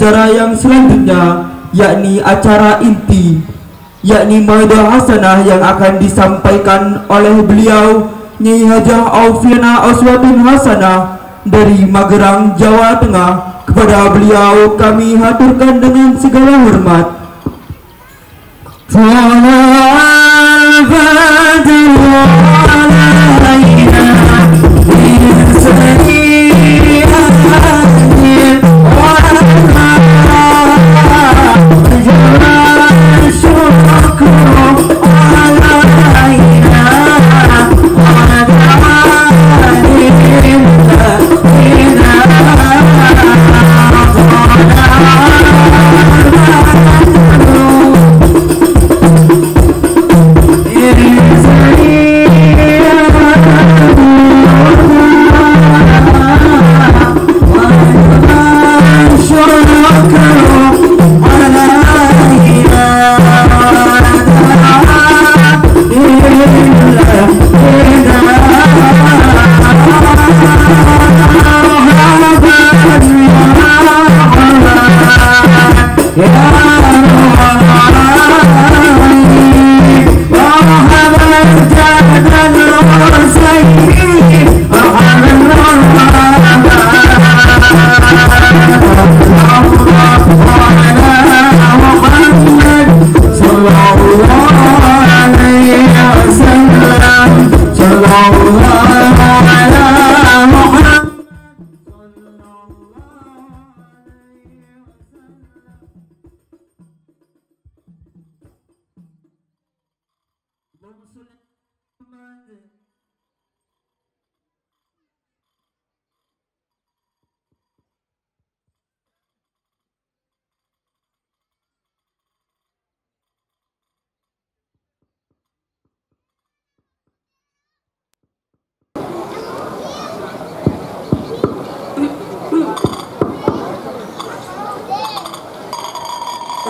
acara yang selanjutnya, yakni acara inti, yakni Mauidhah Hasanah yang akan disampaikan oleh beliau Nyai Hajah Aufiana Uswatun Hasanah dari Magelang, Jawa Tengah. Kepada beliau kami haturkan dengan segala hormat.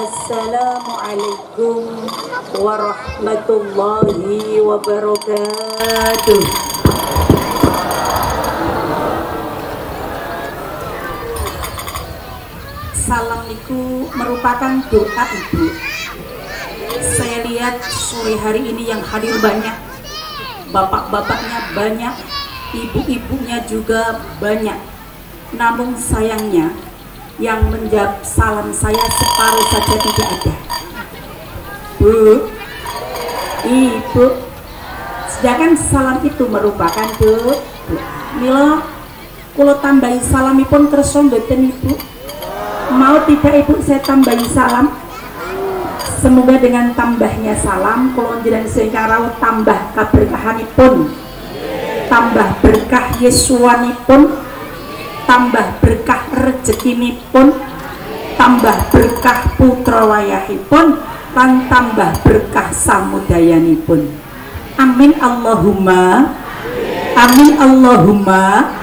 Assalamualaikum warahmatullahi wabarakatuh. Salam itu merupakan doa ibu. Saya lihat sore hari ini yang hadir banyak, bapak-bapaknya banyak, ibu-ibunya juga banyak. Namun sayangnya yang menjawab salam saya separuh saja tidak ada. Bu, ibu, sedangkan salam itu merupakan doa. Mila kula tambahi salamipun kersa mboten ibu? Mau tidak ibu saya tambahi salam? Semoga dengan tambahnya salam kula njenengan sehingga rawuh tambah kaberkahanipun, tambah berkah yuswanipun, tambah berkah rezekinipun, tambah berkah putra wayahipun, lan tambah berkah samudayanipun. Amin Allahumma, amin Allahumma.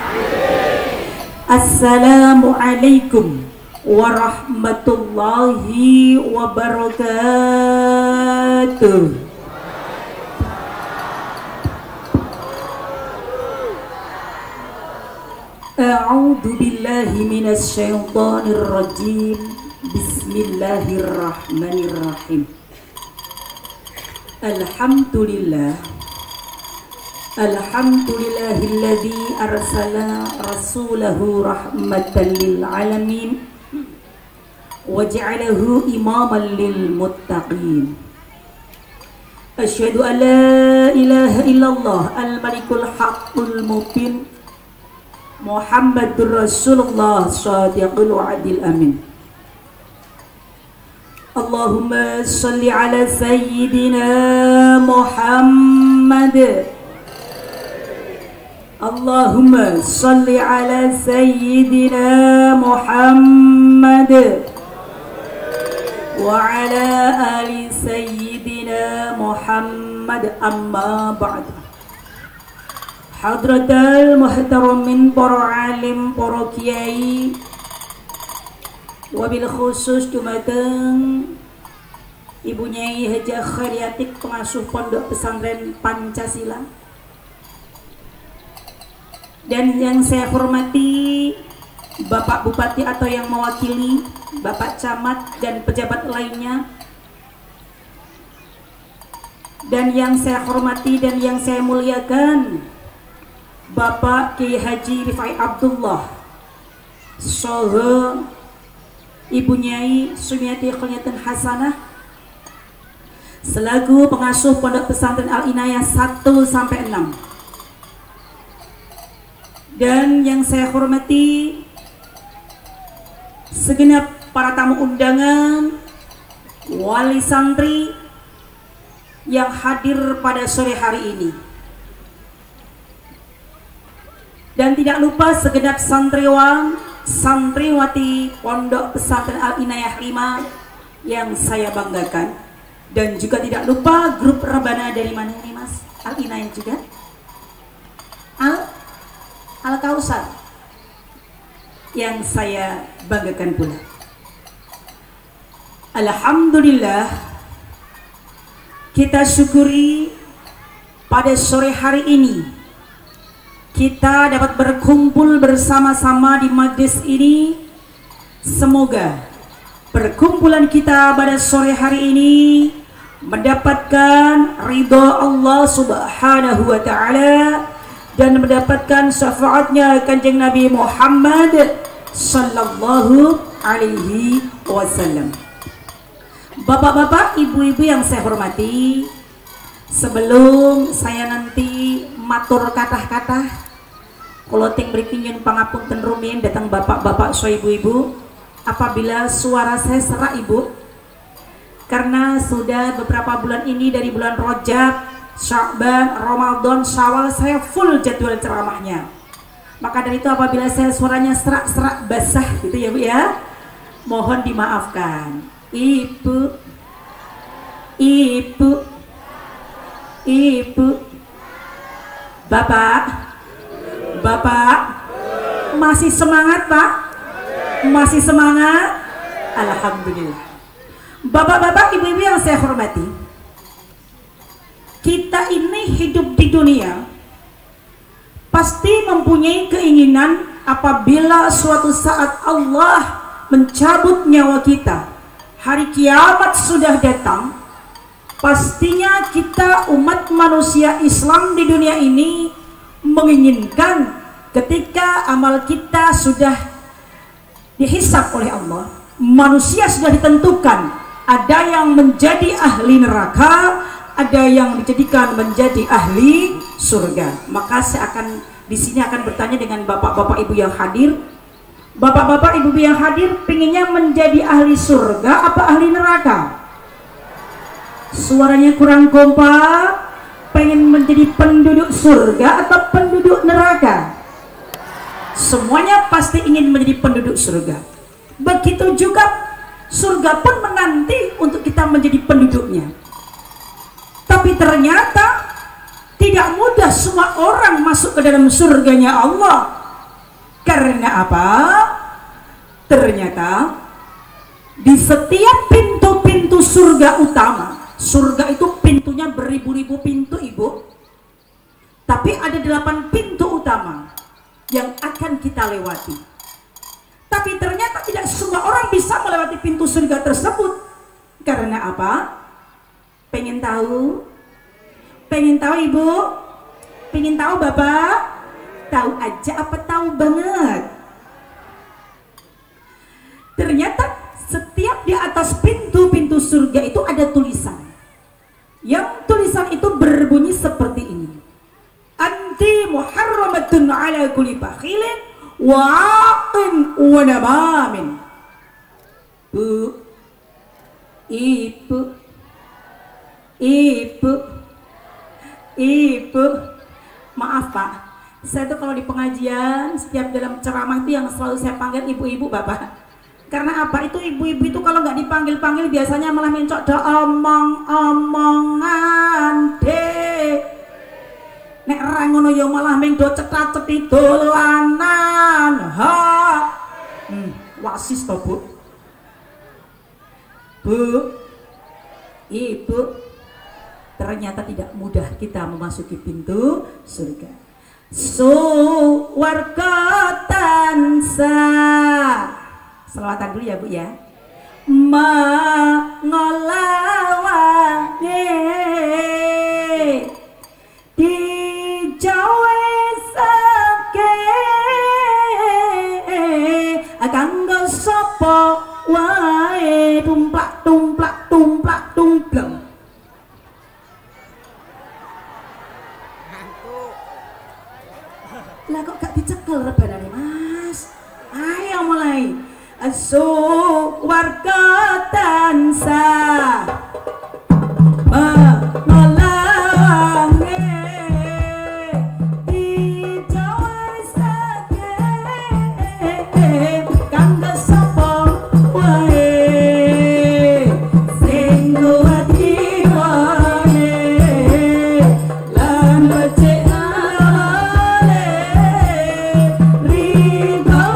Assalamualaikum warahmatullahi wabarakatuh. A'udzu billahi minasy syaithanir rajim. Bismillahirrahmanirrahim. Alhamdulillah. Alhamdulillahilladzi arsala rasulahu rahmatan lil alamin wa ja'alahu imaman lil muttaqin. Asyhadu an la ilaha illallah al-malikul haqqul mubin Muhammadur Rasulullah Shadiqul Wa'dil Amin. Allahumma salli ala Sayyidina Muhammad. Allahumma salli ala Sayyidina Muhammad wa ala ali Sayyidina Muhammad, amma ba'd. Hadratal muhtaramin para alim, para kiai, wabil khusus dumateng Ibu Nyai Hajah Khariatik, pengasuh Pondok Pesantren Pancasila, dan yang saya hormati Bapak Bupati atau yang mewakili, Bapak Camat dan pejabat lainnya, dan yang saya hormati dan yang saya muliakan Bapak Kiai Haji Rifai Abdullah Soho, Ibu Nyai Sumiati Khulyatin Hasanah selaku pengasuh Pondok Pesantren Al-Inayah 1-6, dan yang saya hormati segenap para tamu undangan, wali santri yang hadir pada sore hari ini, dan tidak lupa segenap santriwan santriwati Pondok Pesantren Al-Inayah 5 yang saya banggakan, dan juga tidak lupa grup rebana dari mana ini Mas? Al-Inayah juga? Al-Kausar yang saya banggakan pula. Alhamdulillah, kita syukuri pada sore hari ini kita dapat berkumpul bersama-sama di majlis ini. Semoga perkumpulan kita pada sore hari ini mendapatkan ridha Allah Subhanahu wa taala dan mendapatkan syafaatnya Kanjeng Nabi Muhammad sallallahu alaihi wasallam. Bapak-bapak, ibu-ibu yang saya hormati, sebelum saya nanti matur kata-kata, kalau ting berikinyen pangapunten rumiyin datang bapak-bapak so ibu-ibu, apabila suara saya serak ibu, karena sudah beberapa bulan ini dari bulan Rajab, Sya'ban, Ramadan, Syawal saya full jadwal ceramahnya. Maka dari itu apabila saya suaranya serak-serak basah gitu ya Bu ya, mohon dimaafkan. Ibu, Bapak, masih semangat Pak? Masih semangat? Alhamdulillah. Bapak-bapak, ibu-ibu yang saya hormati, kita ini hidup di dunia pasti mempunyai keinginan apabila suatu saat Allah mencabut nyawa kita, hari kiamat sudah datang, pastinya kita umat manusia Islam di dunia ini menginginkan ketika amal kita sudah dihisab oleh Allah, manusia sudah ditentukan, ada yang menjadi ahli neraka, ada yang dijadikan menjadi ahli surga. Maka saya akan di sini akan bertanya dengan bapak-bapak ibu yang hadir. Bapak-bapak ibu yang hadir pinginnya menjadi ahli surga apa ahli neraka? Suaranya kurang kompak. Pengen menjadi penduduk surga atau penduduk neraka? Semuanya pasti ingin menjadi penduduk surga. Begitu juga surga pun menanti untuk kita menjadi penduduknya. Tapi ternyata tidak mudah semua orang masuk ke dalam surganya Allah. Karena apa? Ternyata di setiap pintu-pintu surga utama, surga itu pintunya beribu-ribu pintu ibu, tapi ada 8 pintu utama yang akan kita lewati. Tapi ternyata tidak semua orang bisa melewati pintu surga tersebut. Karena apa? Pengen tahu? Pengen tahu ibu? Pengen tahu bapak? Tahu aja apa tahu banget? Ternyata setiap di atas pintu-pintu surga itu ada tulisan. Yang tulisan itu berbunyi seperti ini: Anti muharramatun ala kulli bakhilin wa'in wa namamin. Bu, ibu, maaf Pak, saya tuh kalau di pengajian setiap dalam ceramah itu yang selalu saya panggil ibu-ibu bapak. Karena apa? Itu ibu-ibu itu kalau nggak dipanggil-panggil biasanya malah mencok do omong-omongan deh. Nek ra ngono ya malah ming do cetat-ceti dolanan. Wasis to Bu. Bu, ibu, ternyata tidak mudah kita memasuki pintu surga. suwarga tansah. Selawatan dulu ya Bu ya. Mengolawange dijawe sake kanggo sapa wae tumplak tumplak tumplak tumpleng. Lah kok gak dicekel rebanane Mas? Ayo mulai. Suwarga tansah mengolawange dijawe sake kanggo sapa wae sing kuwati wae lan becik ale ridho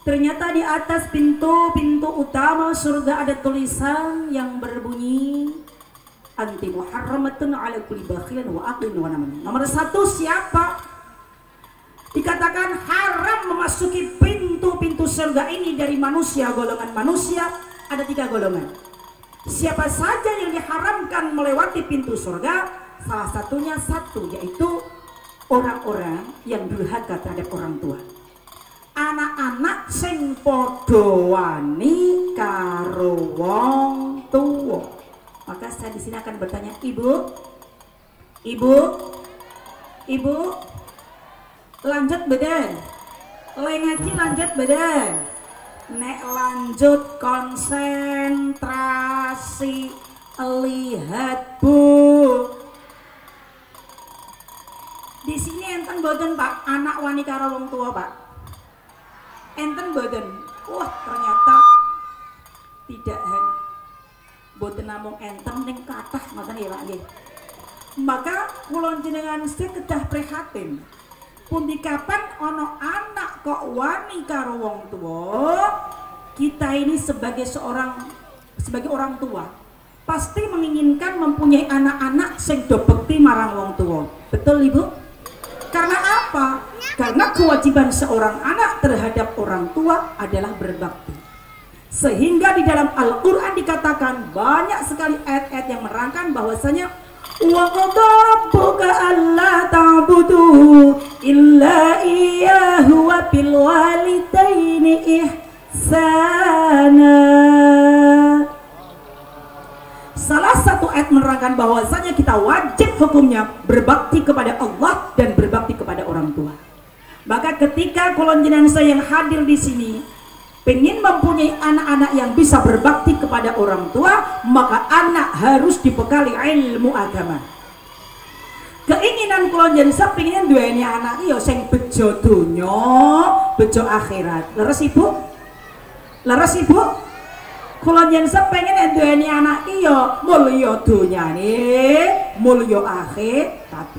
Ternyata di atas pintu-pintu utama surga ada tulisan yang berbunyi anti muharramatun ala kulli bakhilin wa aqlin wa naman. Nomor 1 siapa dikatakan haram memasuki pintu-pintu surga ini dari manusia, golongan manusia ada 3 golongan. Siapa saja yang diharamkan melewati pintu surga, salah satunya yaitu orang-orang yang durhaka terhadap orang tua. Anak-anak sing padha wani karo wong tuwa. Maka saya di sini akan bertanya, Ibu, lanjut beden, ngaji lanjut beden, nek lanjut konsentrasi, lihat Bu, ini enten boten Pak, anak wani karo wong tua Pak. Enten boten. Wah, ternyata tidak hanya boten namung enten ning kathah ngoten ya Pak nggih. Maka kula jenengan sedaya kedah prihatin. Pundi kapan ono anak kok wani karo wong tua, kita ini sebagai orang tua pasti menginginkan mempunyai anak-anak sing do bekti marang wong tua. Betul Ibu? Karena apa? Karena kewajiban seorang anak terhadap orang tua adalah berbakti. Sehingga di dalam Al-Qur'an dikatakan banyak sekali ayat-ayat yang menerangkan bahwasanya wa qada rabbuka alla ta'budu illa iyyahu wa bil walidaini ihsana. Salah satu ayat menerangkan bahwasanya kita wajib hukumnya berbakti kepada Allah dan berbakti kepada orang tua. Maka ketika kolon jenengan saya yang hadir di sini pengen mempunyai anak-anak yang bisa berbakti kepada orang tua, maka anak harus dibekali ilmu agama. Keinginan kolon jenengan saya pengen duweni anak yo sing bejo donya, bejo akhirat. Leres Ibu? Leres Ibu? Kula jenengan pengen duweni anak iya mulya donyane, mulya akhirat.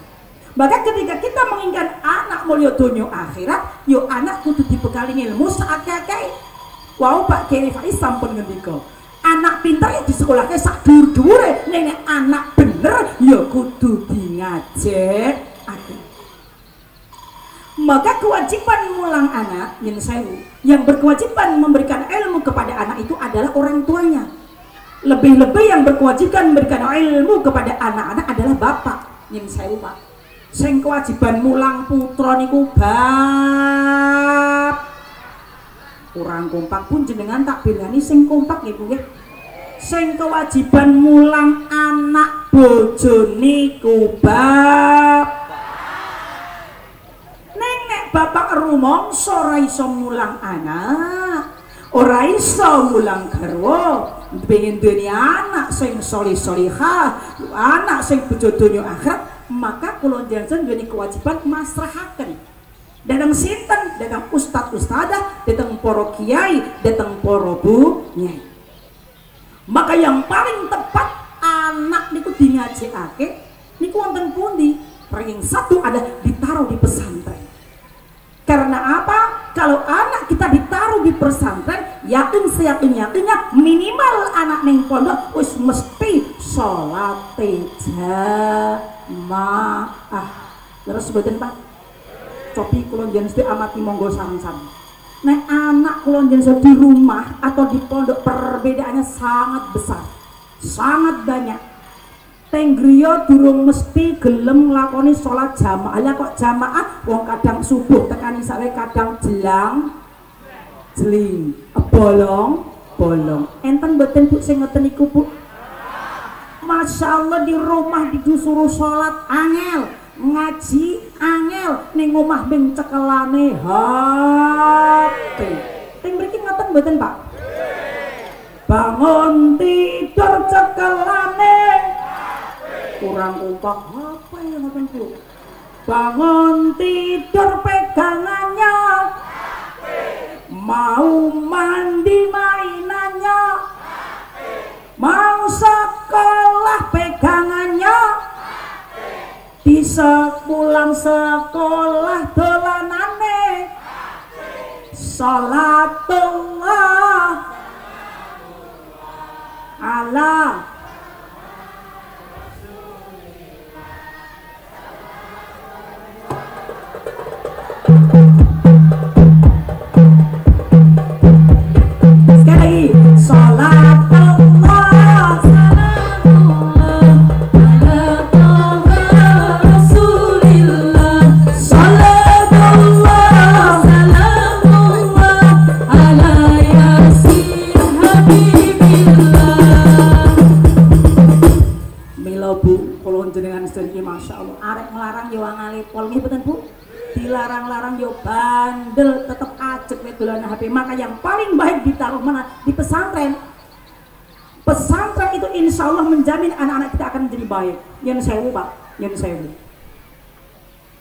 Maka ketika kita menginginkan anak mulya donya akhirat, yo anak kudu dibekali ilmu saakeh-akeh. Wau Pak Kiai Faiz sampun ngendika, anak pintar di sekolahke sak dhuwur-dhuwure, nek anak bener yo kudu dingajakake. Maka kewajiban mulang anak yang berkewajiban memberikan ilmu kepada anak itu adalah orang tuanya. Lebih-lebih yang berkewajiban memberikan ilmu kepada anak-anak adalah bapak. Pak, sing kewajiban mulang putra niku bab. Kurang kompak pun jenengan tak bilani sing kompak niku nggih. Sing kewajiban mulang anak bojo niku bab. Bapak rumangsa ora iso mulang anak, ora iso mulang garwa, pengen duweni anak sing solih-solihah, anak sing bojo donya akhirat, maka kula jenengan duweni kewajiban masrahaken. Datang sinten, datang ustadz ustadzah, datang para kiai, datang para bu nyai. Maka yang paling tepat anak niku dingajekake niku wonten pundi? Ring satu ada ditaruh di pesantren. Karena apa? Kalau anak kita ditaruh di pesantren, yakinnya minimal anak ning pondok wis mesti salat jamaah. Terus boten Pak? Cobi kula jenengan amati monggo sareng-sareng. Nek anak kula jenengan di rumah atau di pondok perbedaannya sangat besar. Sangat banyak. Tenggriya durung mesti gelem nglakoni sholat jamaah. Lah kok jamaah wong kadang subuh tekan isale kadang jelang jeling bolong. Enten mboten Bu sing ngoten niku Bu? Masya Allah di rumah disuruh sholat angel, ngaji angel, ning omah ben cekelane HP. Teng mriki ngoten mboten Pak? Bangun tidur cekelane kurang kompak apa ya ngoten Bu? Bangun tidur pegangannya, mau mandi mainannya, mau sekolah pegangannya, bisa pulang sekolah dolanane, salatullah ala dilarang-larang yo bandel tetep ajek dolan HP. Maka yang paling baik ditaruh mana? Di pesantren. Pesantren itu insya Allah menjamin anak-anak kita akan menjadi baik. Yang sewu Pak, yang sewu.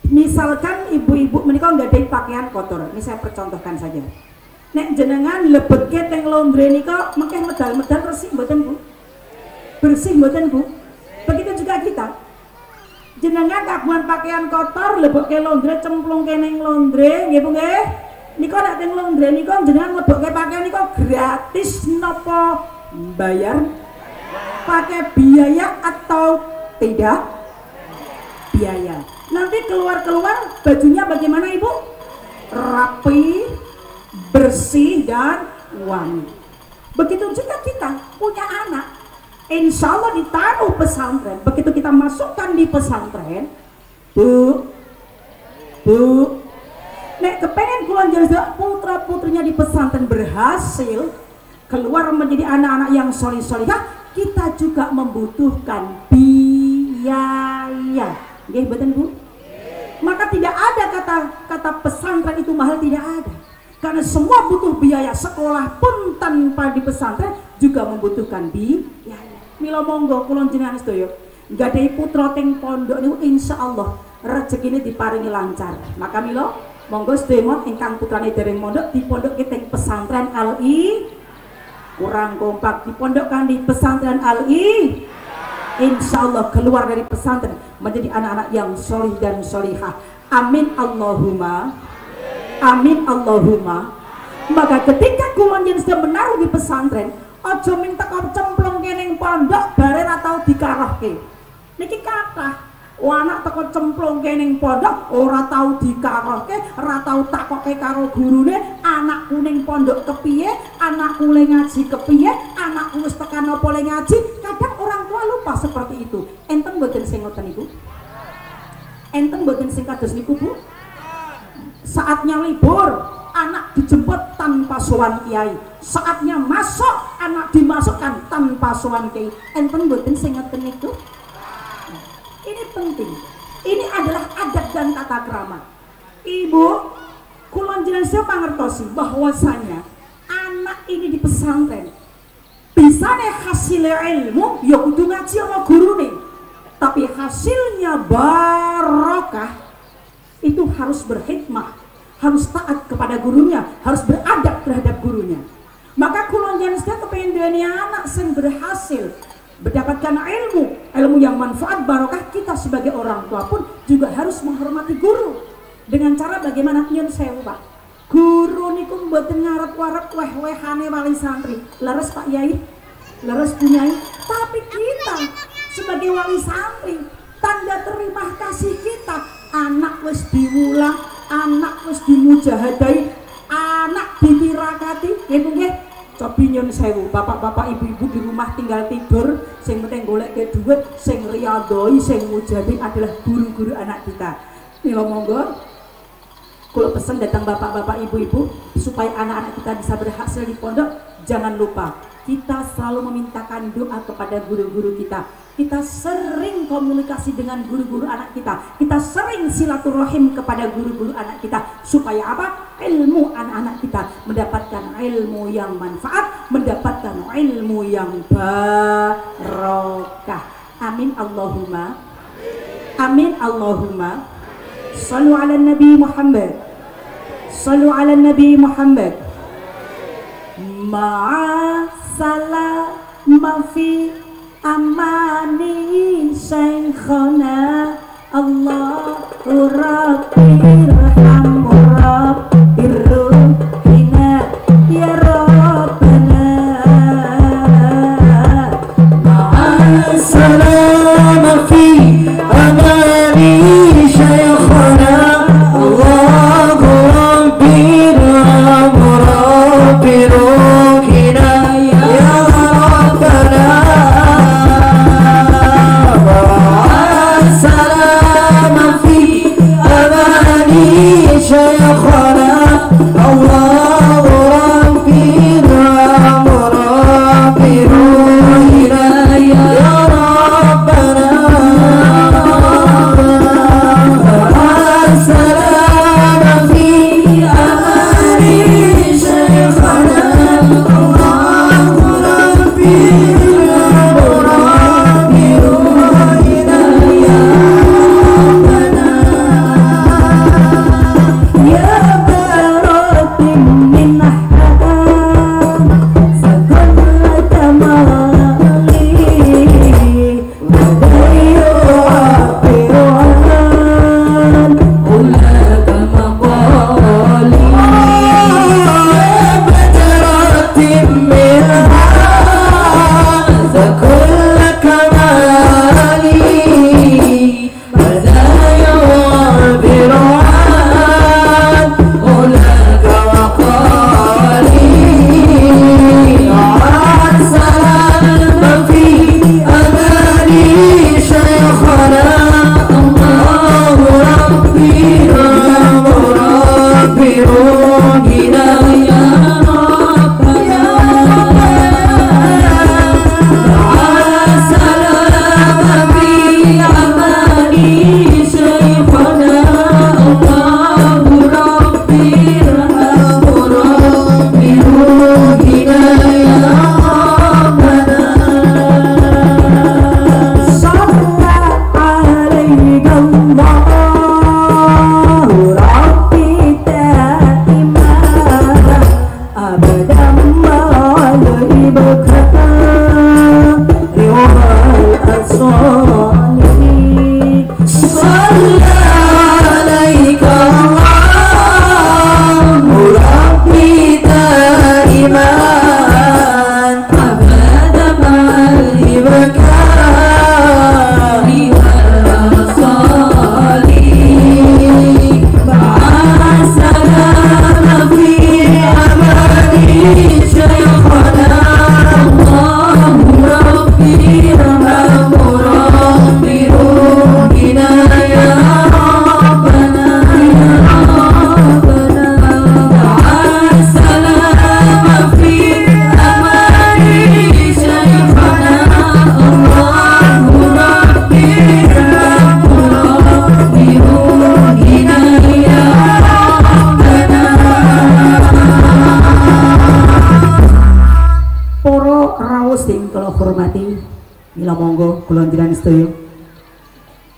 Misalkan ibu-ibu menikah nggak ada pakaian kotor, ini saya percontohkan saja. Nek jenengan lebetke teng laundry nika mengke medal-medal bersih mboten Bu? Bersih mboten Bu? Begitu juga kita. Jenengan kagungan pakaian kotor lebetke laundry cemplungke ning laundry nggih Bu nggih? Nika nek teng laundry nika jenengan lebetke pakaian nika gratis napa bayar? Pakai biaya atau tidak? Biaya. Nanti keluar-keluar bajunya bagaimana Ibu? Rapi, bersih dan wangi. Begitu juga kita punya anak, insya Allah ditaruh pesantren. Begitu kita masukkan di pesantren, Bu, nek kepengen kulon jadi putra putrinya di pesantren berhasil keluar menjadi anak-anak yang solih-solihah, kita juga membutuhkan biaya. Nggih mboten Bu? Maka tidak ada kata pesantren itu mahal, tidak ada. Karena semua butuh biaya. Sekolah pun tanpa di pesantren juga membutuhkan biaya. Mila monggo kula jenengan sedaya nggadahi putra teng pondok niku insyaallah rezekine diparingi lancar. Maka mila monggo sedaya ingkang putrane dereng mondok dipondokke teng pesantren Al-I. Kurang kompak dipondokkan di pesantren Al-I. Insya Allah keluar dari pesantren menjadi anak-anak yang solih dan solihah. Amin Allahumma. Amin Allahumma. Maka ketika kulon yang sudah menaruh di pesantren, ojo minta kau cemplung kening pondok bareng atau dikarohke. Niki kata anak teko cemplung kening pondok ora tau dikarohke, ora tau takoke karo gurune, anakku ning pondok kepiye, anakku le ngaji kepiye, anakku wis tekan apa le ngaji. Kadang orang tua lupa seperti itu. Enten mboten sing ngoten niku? Enten mboten sing kados niku Bu? Saatnya libur, anak dijemput tanpa sowan kiai. Saatnya masuk, anak dimasukkan tanpa sowan kiai. Enten mboten sing ngoten niku? Ini penting. Ini adalah adat dan tata krama. Ibu, kulon jenengan saya pangertosi bahwasanya anak ini di pesantren bisane hasil ilmu ya kudu ngaji sama gurune. Tapi hasilnya barokah itu harus berhikmah, harus taat kepada gurunya, harus beradab terhadap gurunya. Maka kulon jenengan saya kepengin duweni anak sing berhasil mendapatkan ilmu yang manfaat barokah. Kita sebagai orang tua pun juga harus menghormati guru dengan cara bagaimana? Nyun sewu Pak, guru niku mboten ngarep-arep weh-wehane wali santri. Leres Pak Yai, leres Bu Nyai. Tapi kita sebagai wali santri, tanda terima kasih kita, anak wis diulang, anak wis dimujahadai, anak ditirakati, nggih. Cobi nyun sewu, bapak-bapak ibu-ibu di rumah tinggal tidur, sing penting golek ke duit, sing riyadhoi, sing mujahid adalah guru-guru anak kita. Mila monggo kula pesen datang bapak-bapak ibu-ibu supaya anak-anak kita bisa berhasil di pondok. Jangan lupa kita selalu memintakan doa kepada guru-guru kita. Kita sering komunikasi dengan guru-guru anak kita. Kita sering silaturahim kepada guru-guru anak kita. Supaya apa? Ilmu anak-anak kita mendapatkan ilmu yang manfaat, mendapatkan ilmu yang barokah. Amin Allahumma. Amin Allahumma. Sallu ala Nabi Muhammad. Sallu ala Nabi Muhammad. Ma'asalama fi amani syekhana Allahu Rabbi irham Rabbi ruhina ya Rabbana. Ma'asalama fi amani syekhana Allahu Rabbi irham Rabbi ruhina ya Rabbana. شيخنا الله ربي رام ربي روحنا يا ربنا. السلام في أمان شيخنا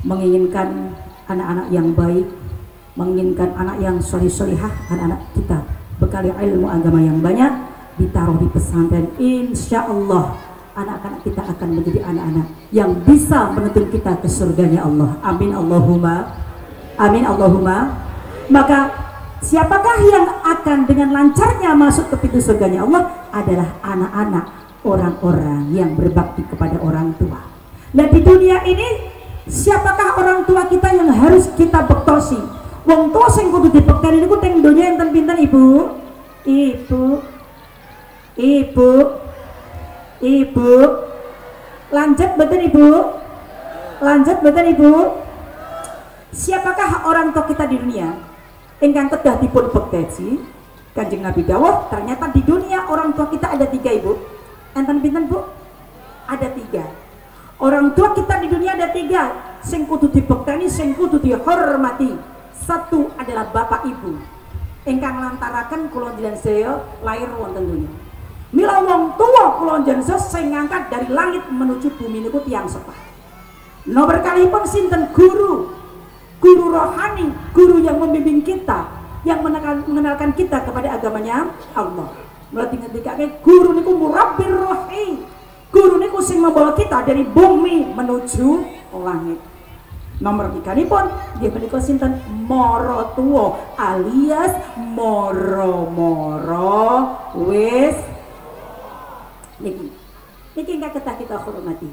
menginginkan anak-anak yang baik, menginginkan anak yang solih-solihah, anak-anak kita bekali ilmu agama yang banyak, ditaruh di pesantren. Insya Allah anak-anak kita akan menjadi anak-anak yang bisa menuntun kita ke surganya Allah. Amin Allahumma, amin Allahumma. Maka siapakah yang akan dengan lancarnya masuk ke pintu surganya Allah? Adalah anak-anak, orang-orang yang berbakti kepada orang tua. Nah di dunia ini siapakah orang tua kita yang harus kita bektosi? Wong tua sing kudu dibekteni niku teng donya enten pinten Ibu? Ibu. Lanjut mboten Ibu? Lanjut mboten Ibu? Siapakah orang tua kita di dunia ingkang kedah dipun bektesi? Kanjeng Nabi dawuh, ternyata di dunia orang tua kita ada 3 Ibu. Enten pinten Bu? Ada 3. Orang tua kita di dunia ada 3, sing kudu dibekteni, sing kudu dihormati. 1 adalah bapak ibu, ingkang lantaraken kula njenengan lahir wonten donya. Mila wong tua kula njenengan sing ngangkat dari langit menuju bumi niku tiyang sepah. Nomor kalipun sinten? Guru rohani, guru yang membimbing kita, yang mengenalkan kita kepada agamanya Allah. Mula tinggal-tinggal guru niku murabbir rohi. Guru niku sing membawa kita dari bumi menuju langit. Nomor 3 nipun nggih menika sinten? Mara tuwa alias moro-moro wis niki ingkang kedah kita hormati,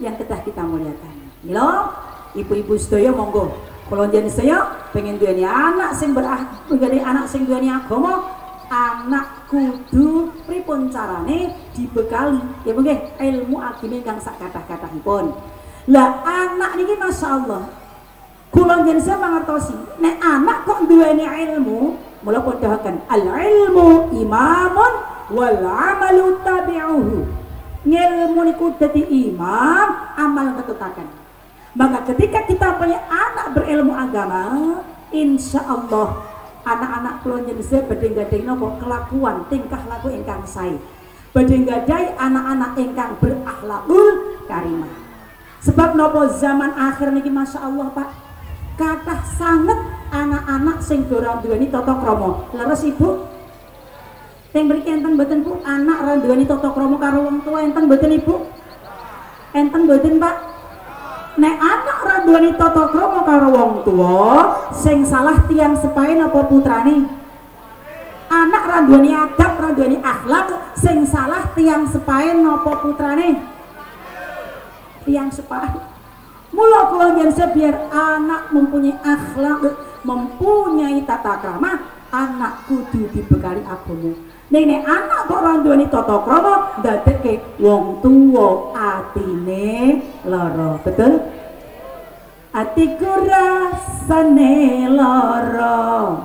yang kedah kita muliakan. Mila ibu-ibu sedaya monggo kula njenengan saya pengen duweni anak sing duweni anak sing duweni agama, anak kudu pripun carane dibekali ya nggih ilmu agama ingkang sak kathah-kathahipun. Lah anak niki masyaallah kula njenengan mangertosi nek anak kok duweni ilmu, mula pun dahaken al ilmu imamun wal amalu tabi'uhu. Ngilmu niku dadi imam, amal ketutaken. Maka ketika kita punya anak berilmu agama, insya Allah anak-anak kula njenengan badhe gadhah napa kelakuan tingkah laku ingkang sae, badhe gadhahi anak-anak ingkang berakhlakul karimah. Sebab nopo zaman akhir niki masya Allah Pak, kathah sanget anak-anak sing ora duweni tata krama. Leres Ibu? Teng mriki enten mboten Bu anak ora duweni tata krama karo wong tua, enten mboten Ibu? Enten mboten Pak? Nek anak ora duweni tata krama karo wong tua, sing salah tiyang sepahe napa putrane? Anak ora duweni adab, ora duweni akhlak, sing salah tiyang sepahe napa putrane? Yang separuh. Mula kula njenengan biar anak mempunyai akhlak, mempunyai tata krama, anak kudu dibekali agama. Nek anak kok ora duweni tata krama, ndadekke wong tuwa atine lara. Betul? Atiku rasane lara,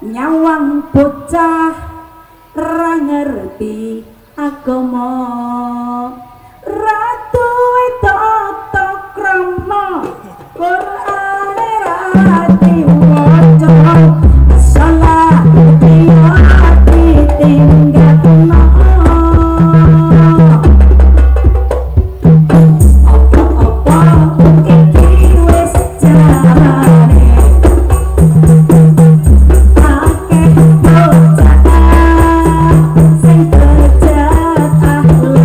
nyawang bocah ra ngerti agama. Ratu tata krama Qur'ane rati waca, salah hati tinggatna. Apa-apa iki wis jarane, akeh bocah sing bejat akhlak.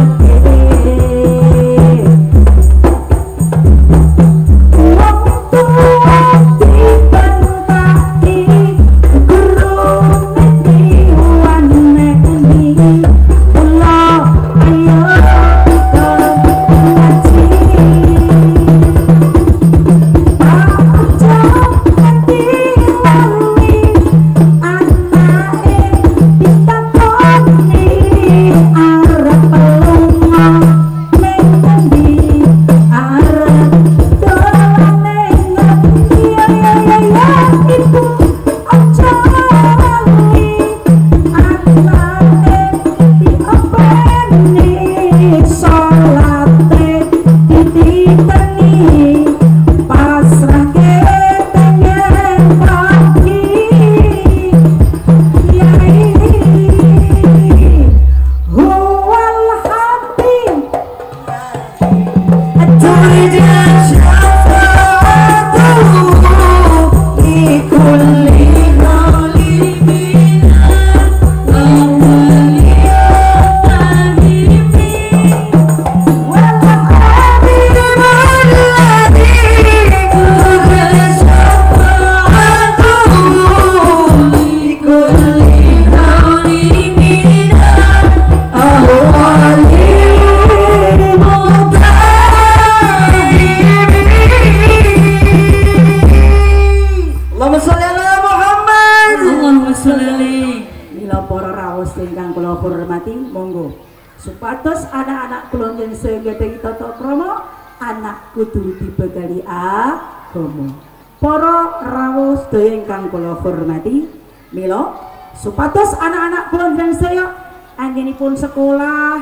monggo. Supados anak-anak kula yen senggadhahi tata krama, anak kudu dibekali agama. Para rawuh sedaya ingkang kula hormati, mila supados anak-anak kula yen saya anggenipun sekolah,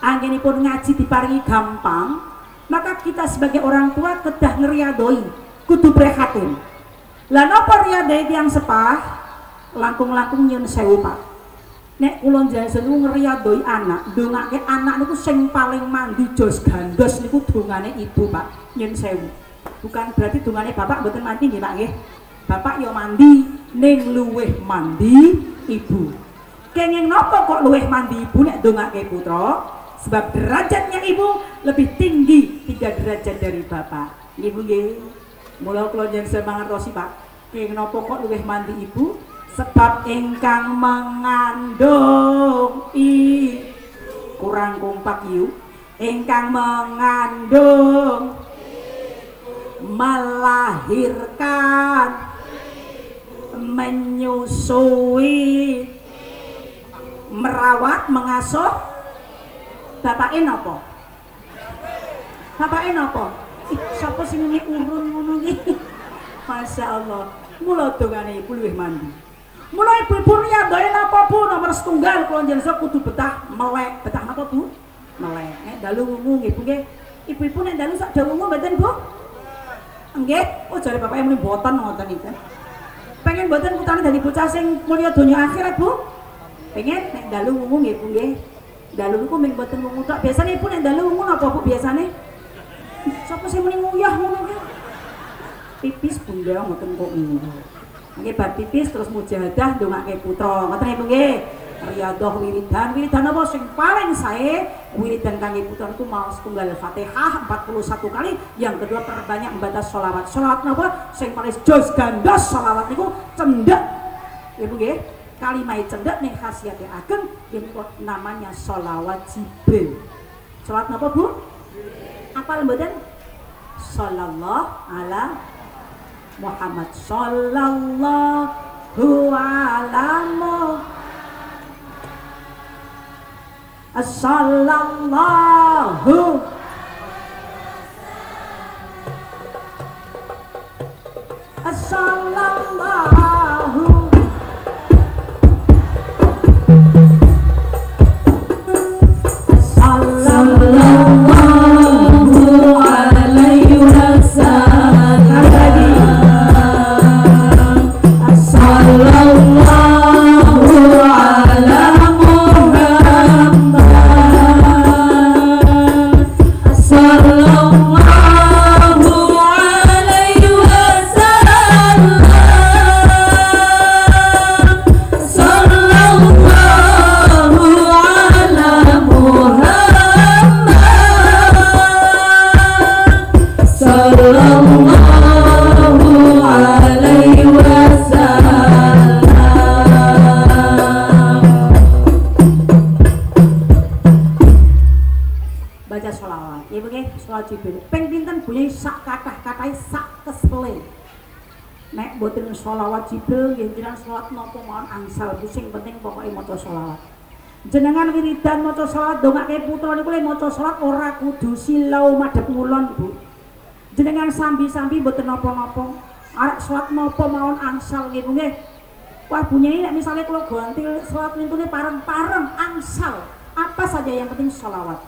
anggenipun ngaji diparingi gampang, maka kita sebagai orang tua kedah ngeriadoi, kudu prihatin. Lah napa riadai tiyang sepah? Langkung-langkung nyun sewu Pak. Nek kula njenengan niku ngriadoi anak, ndongake anak niku sing paling mandi jos gandos niku dongane ibu Pak. Nyun sewu. Bukan berarti dongane bapak mboten mandi nggih Pak nggih. Bapak yo mandi ning luweh mandi ibu. Kenging napa kok luweh mandi ibu nek ndongake putra? Sebab derajatnya ibu lebih tinggi 3 derajat dari bapak. Nggih Bu nggih. Mula kula njenengan semangertosi Pak. Kenging napa kok luweh mandi ibu? Sebab ingkang mengandung kurang kompak yuk, ingkang mengandung melahirkan menyusui merawat mengasuh bapake napa? Bapake napa? Sapa sing ngene urun ngono iki? Masyaallah. Mula dongane ibu luwih mandi. Mulai ibu-ibu riadai napa Bu? Nomor setunggal kula njenengan kudu betah melek. Betah napa Bu? Melek. Nek dalu ngungu nggih Bu nggih. Ibu-ibu nek dalu sak dalu ngungu mboten Bu? Nggih. Oh jare bapake muni mboten ngoten iki. Pengen mboten putane dadi bocah sing mulya donya akhirat Bu? Pengen nek dalu ngungu nggih Bu nggih. Dalu niku mung mboten ngungu tok. Biasane ibu nek dalu ngungu napa Bu biasane? Sapa sing muni nguyah ngono ki? Pipis bunda ngoten kok ngungu. Nggih bar pipis terus mujahadah ndongake putra. Ngoten nggih nggih. Riyadhah wiridan apa sing paling sae wiridan kangge putra niku mau setunggal Fatihah 41 kali, yang kedua perbanyak membaca sholawat. Sholawat napa sing paling jos gandos sholawat niku cendhek. Nggih Bu nggih. Kalimahe cendhek ning khasiate ageng yen namanya sholawat Jibril. Sholawat napa Bu? Apal mboten? Sallallahu ala Muhammad sallallahu ala sallallahu sallallahu sholawat Jibril nggih jenengan salat napa mawon angsal pusing penting pokoke maca sholawat. Jenengan wiridan maca sholawat dongake putra niku lek maca sholawat ora kudu silau madhep ngulon Bu. Jenengan sambi-sambi mboten napa-napa. Arek salat napa mawon angsal nggih Bu nggih. Wah bunyi nek misale kula ganti salat nintune pareng-pareng angsal. Apa saja yang penting sholawat.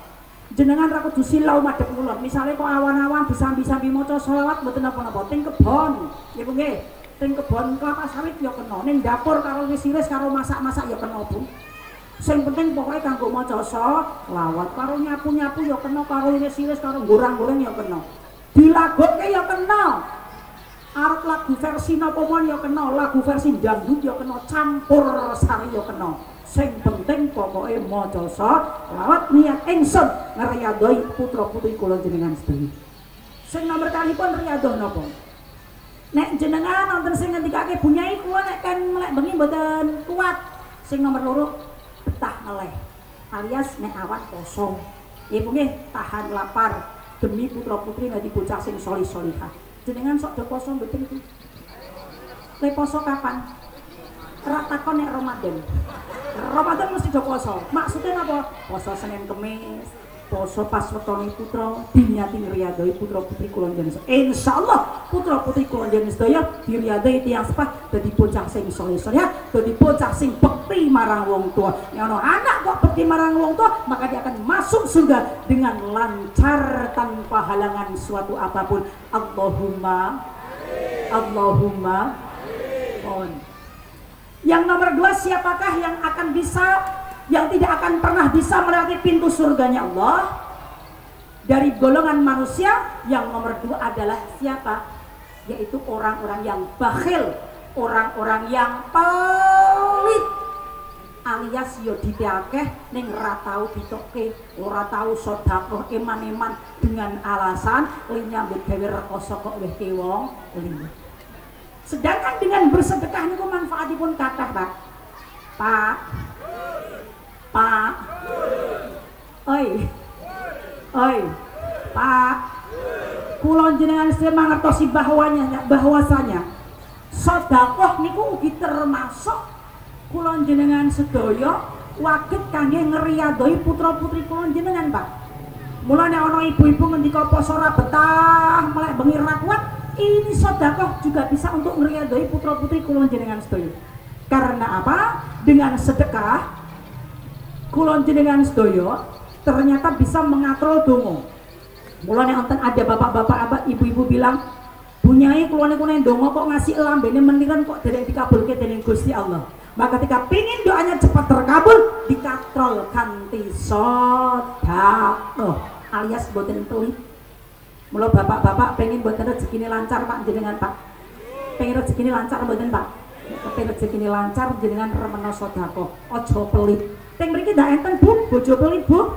Jenengan ra kudu silau madhep ngulon. Misale kok awan-awan disambi-sambi maca sholawat mboten napa-napa teng kebon nggih Bu nggih. Ning kebon kelapa sawit ya kena, ning dapur karo wis-wis karo masak-masak ya kena Bu. Sing penting pokoknya kanggo maca sholawat, karo nyapu-nyapu ya kena, karo wis-wis karo gorang-goreng ya kena. Dilagokke ya kena. Arep lagu versi napa mon ya kena, lagu versi dangdut ya kena, campur sari ya kena. Sing penting pokoknya maca sholawat niat ingsun ngriyadohi putra-putri kula jenengan sedaya. Sing nomor kalipun riyadoh napa? Nek jenengan nonton sing ngendikake bunyai kula nek kan melek bengi mboten kuat. Sing nomor loro betah meleh. Alias nek awan kosong. Nggih nggih tahan lapar demi putra-putri dadi bocah sing solih-solihah. Jenengan sok do poso mboten iki. Le poso kapan? Ora takon nek Ramadan. Ramadan mesti do poso. Maksudnya apa? Poso Senin Kemis, poso pas wetone putra diniati ngriyadoi putra putri kula njenengan. Insyaallah putra putri kula njenengan sedaya diriyadoi tiyang sepah dadi bocah sing saleh-saleh, dadi bocah sing bekti marang wong tua. Nek ana anak kok bekti marang wong tua, maka dia akan masuk surga dengan lancar tanpa halangan suatu apapun. Allahumma on. Yang nomor 2, siapakah yang akan bisa, yang tidak akan pernah bisa melewati pintu surganya Allah dari golongan manusia? Yang nomor 2 adalah siapa? Yaitu orang-orang yang bakhil, orang-orang yang pelit, alias yo diteakeh ning ora tau ditokke, ora tau sedekah eman-eman dengan alasan nyambut gawe rekoso kok weh ke wong liya. Sedangkan dengan bersedekah niku manfaatipun kathah, Pak. Pak. Oi. Pak. Kula jenengan mangertosi bahwasanya sedekah niku ugi termasuk kula jenengan sedaya waget kangge ngriyadoi putra-putri kula jenengan, Pak. Mulane ana ibu-ibu ngendika poso ora betah, melek bengi ra kuat, ini sedekah juga bisa untuk ngriyadoi putra-putri kula jenengan sedaya. Karena apa? Dengan sedekah kula jenengan sedaya ternyata bisa mengatrol donga. Mulane wonten ada bapak-bapak, ibu-ibu bilang, "Bunyai kula niku nek donga kok ngasih lambene menikan kok derek dikabulke dening Gusti Allah." Maka ketika pingin doanya cepat terkabul, dikatrol kanthi sedekah alias boten pelit. Mula bapak-bapak pengen boten rezekine lancar Pak jenengan, Pak. Pengen rezekine lancar boten, Pak? Pengen rezekine lancar jenengan remena sedekah, aja pelit. Teng mriki ndak enten Bu, bojo pelit Bu.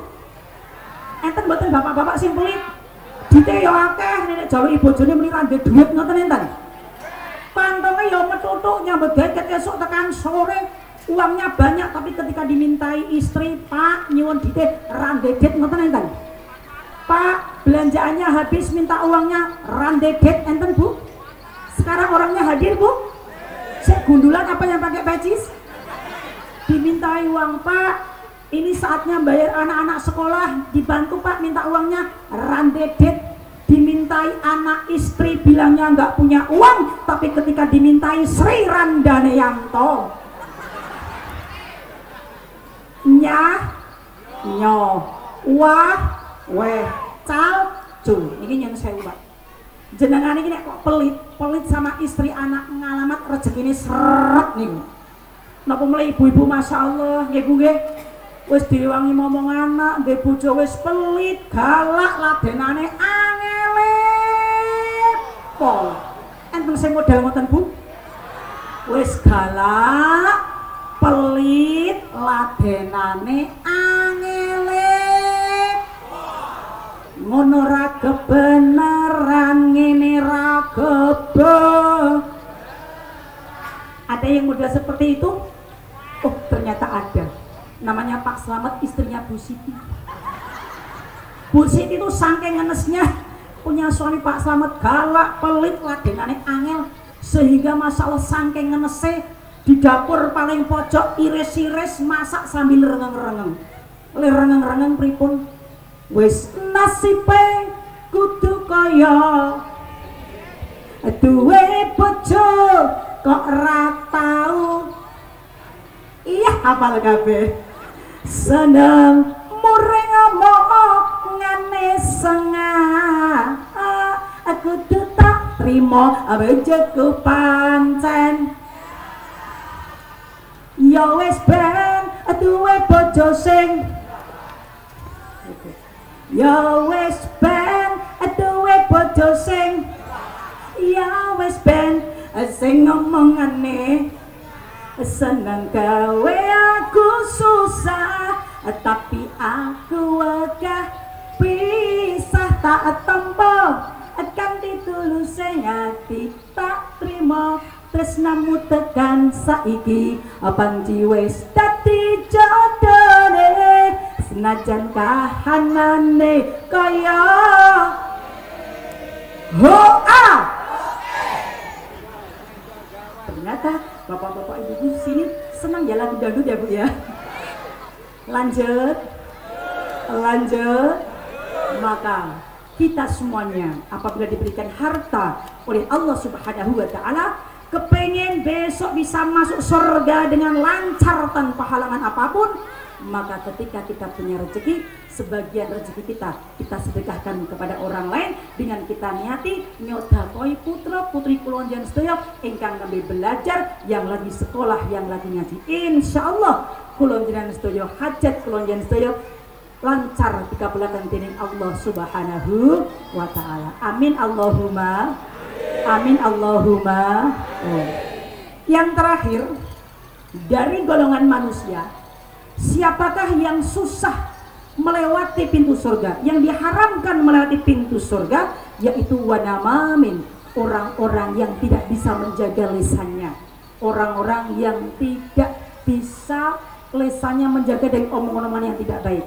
Enten boten bapak-bapak sing pelit. Dite yo akeh nek jaluki bojone muni ra ndek dhuwit ngoten enten. Pantone yo metutuk nyambut gawe esuk tekan sore, uangnya banyak tapi ketika dimintai istri, "Pak, nyuwun dite ra ndek dhuwit ngoten enten." "Pak, belanjaannya habis, minta uangnya ra ndek dhuwit enten Bu." Sekarang orangnya hadir Bu. Sik gundulan apa yang pakai pecis? Dimintai uang, "Pak, ini saatnya bayar anak-anak sekolah, dibantu Pak, minta uangnya randedet." Dimintai anak istri bilangnya nggak punya uang, tapi ketika dimintai Sri Randane Yanto nyah nyo wah weh cal cu ini yang saya ubah jenengan ini kok pelit sama istri anak ngalamat rezeki ini seret nih. Napa mulai ibu-ibu masya Allah nggih Bu nggih wis diwangi ngomong anak nggih bojo wis pelit galak ladenane angele pol enten sing model ngoten Bu wis galak pelit ladenane angele ngono ra kebenaran ngene ra kebe. Ada yang model seperti itu? Oh ternyata ada, namanya Pak Slamet, istrinya Bu Siti. Bu Siti itu saking ngenesnya punya suami Pak Slamet galak, pelit, ladenane angel, sehingga masalah saking ngenese di dapur paling pojok iris-iris masak sambil rengeng-rengeng. Rengeng-rengeng pripun? Wis nasibe kudu kaya duwe bojo kok ora tau. Iya hafal kabeh. Seneng muring omongane sengah, aku tuh tak trimo bojoku pancen. Ya wis ben duwe bojo sing, ya wis ben duwe bojo sing, ya wis ben sing ngomongane seneng gawe aku susah, tapi aku wegah pisah tak tempo akan ditulus hati tak trimo tresnamu tekan saiki panci wis dadi jodone senajan kahanane kaya ternyata bapak-bapak ibu-ibu sini Senang ya lagu dangdut ya Bu ya. Lanjut. Maka kita semuanya apabila diberikan harta oleh Allah Subhanahu wa taala, kepengen besok bisa masuk surga dengan lancar tanpa halangan apapun, maka ketika kita punya rezeki, sebagian rezeki kita sedekahkan kepada orang lain dengan kita niati nyodakoi putra putri kula njenengan sedaya ingkang nembe belajar, yang lagi sekolah, yang lagi ngaji. Insyaallah kula njenengan sedaya hajat kula njenengan sedaya lancar dikabulkan dening Allah Subhanahu wa taala. Amin Allahumma. Amin Allahumma. Yang terakhir, dari golongan manusia, siapakah yang susah melewati pintu surga, yang diharamkan melewati pintu surga, yaitu wanamamin, orang-orang yang tidak bisa menjaga lisannya, orang-orang yang tidak bisa lisannya menjaga dari omongan-omongan yang tidak baik,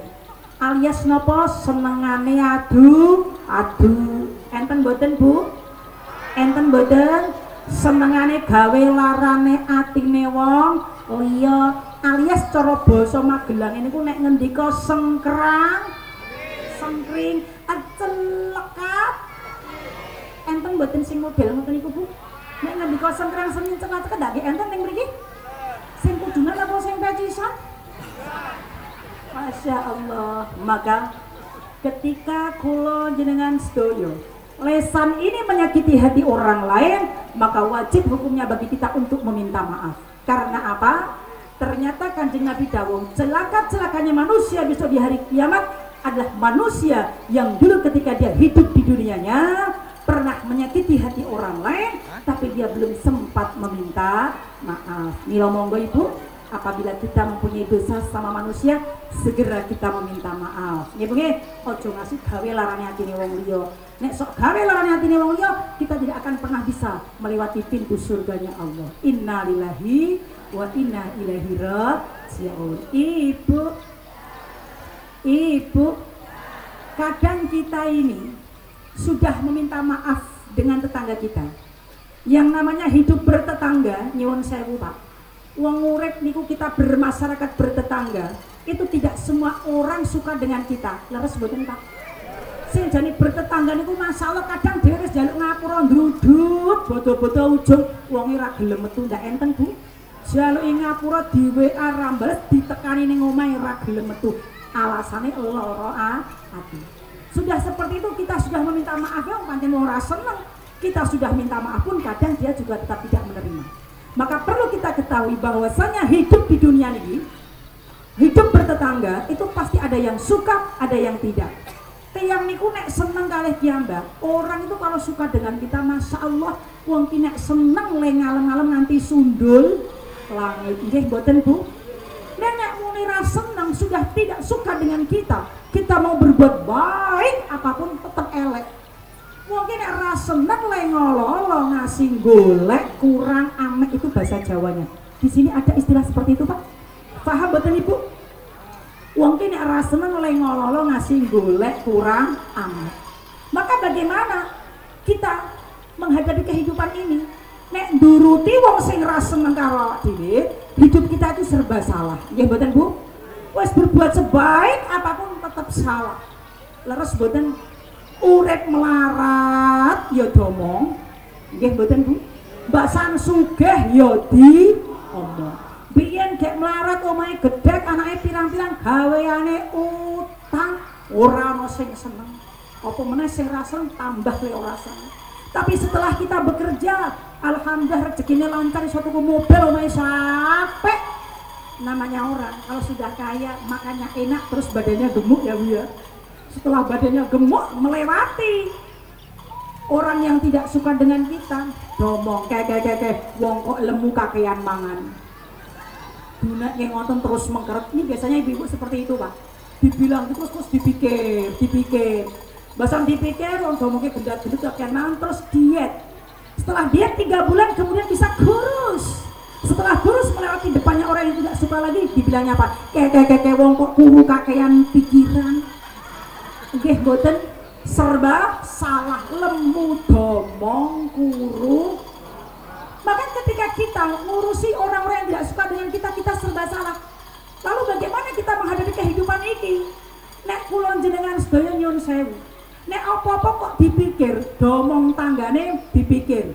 alias nopo senengane adu. Enten boten Bu? Enten boten? Senengane gawe larane atine wong liya, alias cara basa Magelang ini ku nek ngendika sengkring acelekat. Enten boten sing model ngoten niku Bu? Nek ngendika sengkrang cekak ndak enten ning mriki? Sing kudunan apa sing pecisan? Masya Allah. Maka ketika kula jenengan sedaya lesan ini menyakiti hati orang lain, maka wajib hukumnya bagi kita untuk meminta maaf. Karena apa? Ternyata Kanjeng Nabi dawuh, celaka-celakanya manusia besok di hari kiamat adalah manusia yang dulu ketika dia hidup di dunianya pernah menyakiti hati orang lain, tapi dia belum sempat meminta maaf. Mila monggo Ibu, apabila kita mempunyai dosa sama manusia, segera kita meminta maaf. Nggih Bu nggih, aja ngasih gawe larane atine wong liya. Nek sok gawe larane atine wong liya, kita tidak akan pernah bisa melewati pintu surganya Allah. Innalillahi wa inna ilaihi raji'un. Ibu, kadang kita ini sudah meminta maaf dengan tetangga kita. Yang namanya hidup bertetangga, nyuwun sewu Pak. Wong urip niku kita bermasyarakat bertetangga, itu tidak semua orang suka dengan kita. Leres mboten Pak? Sing jane bertetangga niku masyaallah kadang dhewe wis njaluk ngapura ndrudut, bodo-bodo ujung wonge ra gelem metu ndak enten Bu. Jaluki ngapura di WA rambales ditekani ning omahe ra gelem metu. Alasane lara ati. Sudah seperti itu kita sudah meminta maaf ya pancen ora seneng. Kita sudah minta maaf pun kadang dia juga tetap tidak menerima. Maka perlu kita ketahui bahwasanya hidup di dunia ini, hidup bertetangga itu pasti ada yang suka, ada yang tidak. Tiang niku nek seneng kalih piyambak, orang itu kalau suka dengan kita, masya Allah, wong ki nek seneng le ngalem-ngalem nganti sundul langit. Nggih mboten Bu? Nek muni ra seneng sudah tidak suka dengan kita mau berbuat baik apapun tetap elek. Mungkin nek ra seneng le ngololo ngasih golek kurang amek, itu bahasa Jawanya. Di sini ada istilah seperti itu Pak. Paham mboten Ibu? Wong ki nek ra seneng le ngololo ngasih golek kurang amek. Maka bagaimana kita menghadapi kehidupan ini? Nek nuruti wong sing ra seneng karo awak dhewe, hidup kita itu serba salah. Nggih mboten Bu? Wes berbuat sebaik apapun tetap salah. Leres mboten? Urip melarat ya domong. Nggih mboten Bu? Mbak sugih ya diomong. Biyen gek melarat omahe gedhek, anake pirang-pirang gaweane utang, ora ana sing seneng. Apa meneh sing ra seneng tambah le ora seneng. Tapi setelah kita bekerja, alhamdulillah rezekinya lancar, iso tuku mobil omahe sampai. Namanya orang kalau sudah kaya makannya enak terus badannya gemuk ya Bu ya. Setelah badannya gemuk melewati orang yang tidak suka dengan kita, domong wong kok lemu kakean mangan. Dunia yang ngotot terus mengkeret. Ini biasanya ibu-ibu seperti itu Pak. Dibilang terus dipikir. Basang dipikir, ngomongnya gendut-gendut kakean mangan terus diet. Setelah diet 3 bulan kemudian bisa kurus. Setelah kurus melewati depannya orang yang tidak suka lagi, dibilangnya apa? Wong kok kuru kakean pikiran. Nggih mboten, serba salah, lemu domong kuru. Bahkan ketika kita ngurusi orang-orang yang tidak suka dengan kita, kita serba salah. Lalu bagaimana kita menghadapi kehidupan ini? Nek kulon jenengan sedaya nyuwun sewu. Nek apa-apa kok dipikir, domong tanggane dipikir,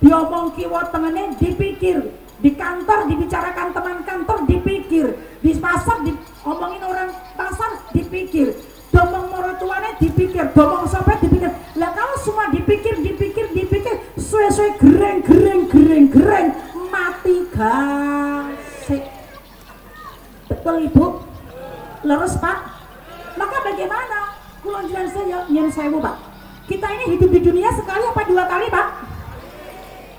diomong kiwa tengene dipikir, di kantor dibicarakan teman kantor dipikir, di pasar diomongin orang pasar dipikir, domong morotuane dipikir, domong sopet dipikir. Lah kalau semua dipikir, suwe-suwe gereng, mati gasik. Betul Ibu? Lurus Pak? Maka bagaimana? Kulon jenengan saya nyuwun sewu Pak. Kita ini hidup di dunia sekali apa 2 kali Pak?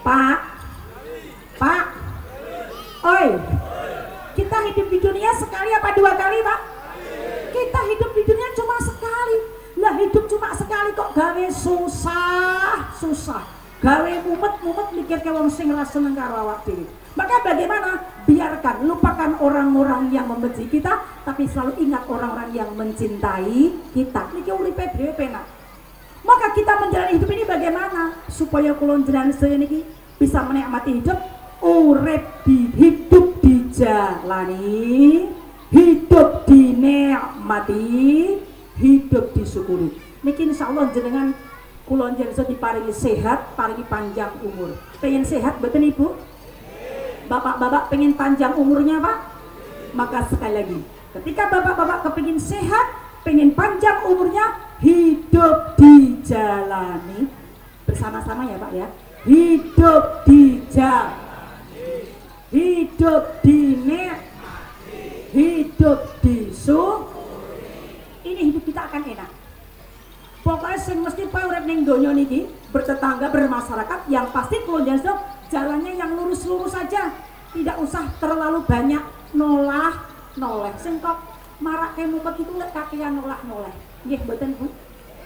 Pak. Oi. Kita hidup di dunia sekali apa 2 kali Pak? Kita hidup di dunia cuma sekali. Lah hidup cuma sekali kok gawe susah. Gawe mumet mikir ke wong sing ra seneng karo awak dhewe. Maka bagaimana? Biarkan, lupakan orang-orang yang membenci kita, tapi selalu ingat orang-orang yang mencintai kita. Niki uripe dhewe penak. Maka kita menjalani hidup ini bagaimana? Supaya kulon jenengan sedaya niki bisa menikmati hidup, hidup dijalani, hidup dinikmati, hidup disyukuri. Niki insyaallah jenengan kulon jenengan diparingi sehat, paringi panjang umur. Pengen sehat betul Ibu? Bapak-bapak pengen panjang umurnya Pak? Maka sekali lagi, ketika bapak-bapak kepingin sehat, pengen panjang umurnya, hidup dijalani bersama-sama ya Pak ya. Hidup dijalani, hidup dinikmati, hidup disyukuri. Ini hidup kita akan enak. Pokoknya sing mesti urip ning donya niki, bertetangga, bermasyarakat, yang pasti kalau jalannya yang lurus-lurus saja, tidak usah terlalu banyak noleh. Sing kok marake mumet itu lek kakean noleh. Nggih mboten Bu.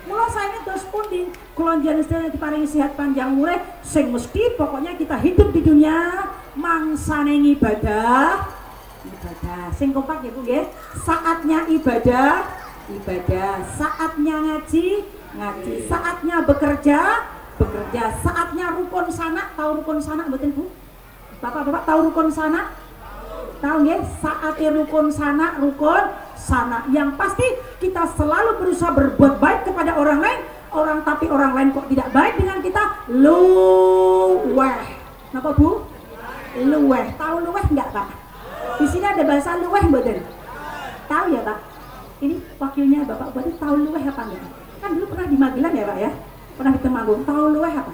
Mula saya terus pundi kula njenengan diparingi sehat panjang umur, sing mesti pokoknya kita hidup di dunia mangsane ibadah. Sing kompak ya Bu nggih. Saatnya ibadah, saatnya ngaji, saatnya bekerja, saatnya rukun sanak. Tahu rukun sanak mboten Bu? Bapak-bapak tahu rukun sanak? Tahu nggih? Saatnya rukun sanak. Yang pasti kita selalu berusaha berbuat baik kepada orang lain. Tapi orang lain kok tidak baik dengan kita, luweh. Napa Bu? Luweh. Tahu luweh enggak Pak? Di sini ada bahasa luweh mboten? Tahu ya Pak? Ini wakilnya Bapak berarti tahu luweh apa enggak? Kan dulu pernah di Magelang ya Pak ya? Pernah di Temanggung. Tahu luweh apa?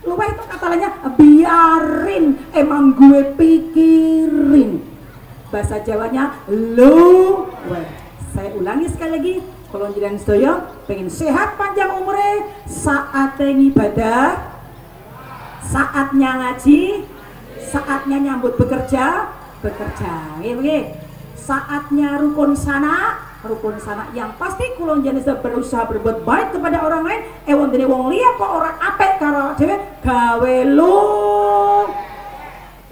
Luweh itu katanya biarin, emang gue pikirin. Bahasa Jawanya luweh. Saya ulangi sekali lagi, kalau jenengan sedaya pengen sehat panjang umure, saatnya ibadah, saatnya ngaji, saatnya nyambut bekerja. Saatnya rukun sana. Yang pasti kula jenengan berusaha berbuat baik kepada orang lain. Wondene wong liya kok ora apik karo dhewe, gawe lu.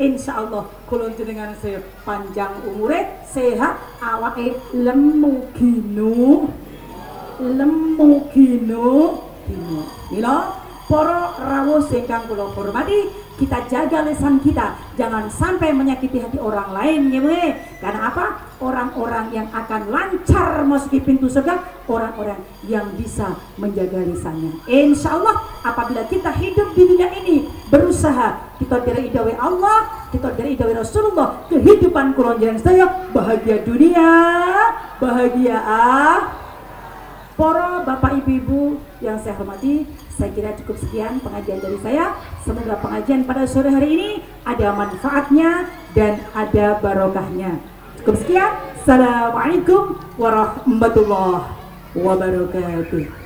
Insyaallah kula jenengan panjang umure, sehat, awake lemu ginu. Mila para rawuh ingkang kula hormati, kita jaga lisan kita, jangan sampai menyakiti hati orang lain ya. Karena apa? Orang-orang yang akan lancar masuki pintu surga, orang-orang yang bisa menjaga lisannya. Insya Allah apabila kita hidup di dunia ini berusaha, kita diridhoi Allah, kita diridhoi Rasulullah, kehidupan kula jenengan sedaya bahagia dunia, bahagia Para Bapak Ibu-ibu yang saya hormati, saya kira cukup sekian pengajian dari saya. Semoga pengajian pada sore hari ini ada manfaatnya dan ada barokahnya. Cukup sekian. Assalamualaikum warahmatullahi wabarakatuh.